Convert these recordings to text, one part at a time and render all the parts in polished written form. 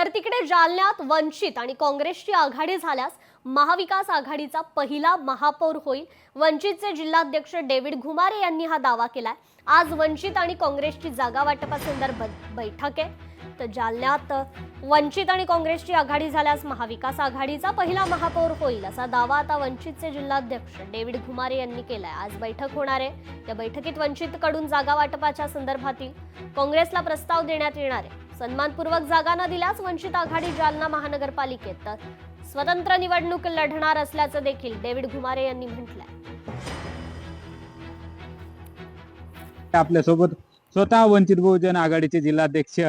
तर तिकडे जालन्यात वंचित आणि काँग्रेसची आघाडी झाल्यास महाविकास आघाडीचा पहिला महापौर होईल। वंचितचे जिल्हाध्यक्ष डेव्हिड घुमारे यांनी हा दावा केलाय। आज वंचित आणि काँग्रेसची जागा वाटपासंदर्भात बैठक आहे। तर जालन्यात वंचित आणि काँग्रेसची आघाडी झाल्यास महाविकास आघाडीचा पहिला महापौर होईल असा दावा आता वंचितचे जिल्हाध्यक्ष डेव्हिड घुमारे यांनी केलाय। आज बैठक होणार आहे। या बैठकीत वंचितकडून जागा वाटपाच्या संदर्भातील काँग्रेसला प्रस्ताव देण्यात येणार आहे। सन्मानपूर्वक जागा न दिल्यास वंचित आघाडी जालना महानगरपालिकेत स्वतंत्र निवडणूक लढणार असल्याचं देखील डेव्हिड घुमारे यांनी म्हटलंय। आपल्यासोबत स्वतः वंचित बहुजन आघाडीचे जिल्हाध्यक्ष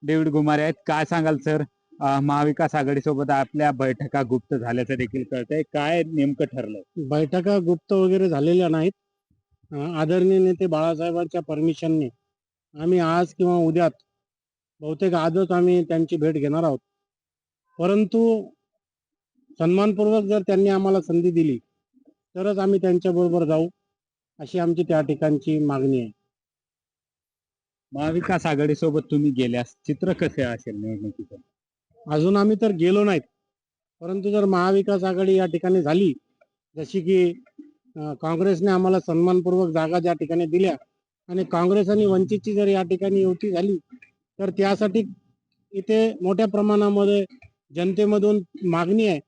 डेव्हिड घुमारे आहेत। काय सांगाल सर, महाविकास आघाडी सोबत आपल्या बैठका गुप्त झाल्याचं देखील कळतंय, काय नेमकं ठरलंय? बैठका गुप्त वगैरे झालेल्या नाहीत। आदरणीय नेते बाळासाहेबांच्या परमिशनने आम्ही आज किंवा उद्यात बहुतेक आजच आम्ही त्यांची भेट घेणार आहोत। परंतु सन्मानपूर्वक जर त्यांनी आम्हाला संधी दिली तरच आम्ही त्यांच्याबरोबर जाऊ अशी आमची त्या ठिकाणची मागणी आहे। महाविकास आघाडी सोबत तुम्ही गेल्यास चित्र कसे असेल निवडणुकीचं? अजून आम्ही तर गेलो नाहीत, परंतु जर महाविकास आघाडी या ठिकाणी झाली, जशी की काँग्रेसने आम्हाला सन्मानपूर्वक जागा ज्या ठिकाणी दिल्या आणि काँग्रेस आणि वंचितची जर या ठिकाणी युती झाली तर त्यासाठी इथे मोठ्या प्रमाणामध्ये जनतेमधून मागणी आहे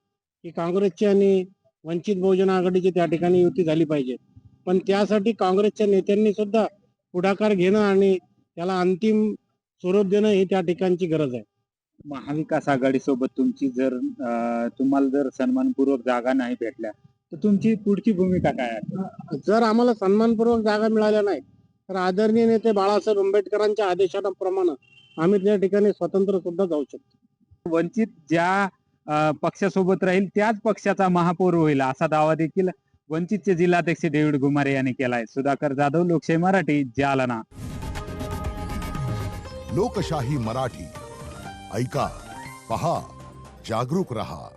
की काँग्रेसची आणि वंचित बहुजन आघाडीची त्या ठिकाणी युती झाली पाहिजे। पण त्यासाठी काँग्रेसच्या नेत्यांनी सुद्धा पुढाकार घेणं आणि त्याला अंतिम स्वरूप देणं ही त्या ठिकाणची गरज आहे। महाविकास आघाडी सोबत तुमची जर तुम्हाला जर सन्मानपूर्वक जागा नाही भेटल्या तर तुमची पुढची भूमिका काय आहे? जर आम्हाला सन्मानपूर्वक जागा मिळाल्या नाही तर आदरणीय नेते बाळासाहेब आंबेडकरांच्या आदेशाप्रमाणे आम्ही त्या ठिकाणी स्वतंत्र सुद्धा जाऊ शकतो। वंचित ज्या पक्षासोबत राहील त्याच पक्षाचा महापौर होईल असा दावा देखील वंचितचे जिल्हाध्यक्ष डेव्हिड घुमारे यांनी केलाय। सुधाकर जाधव, लोकशाही मराठी, जालना। लोकशाही मराठी ऐका, पहा, जागरूक रहा।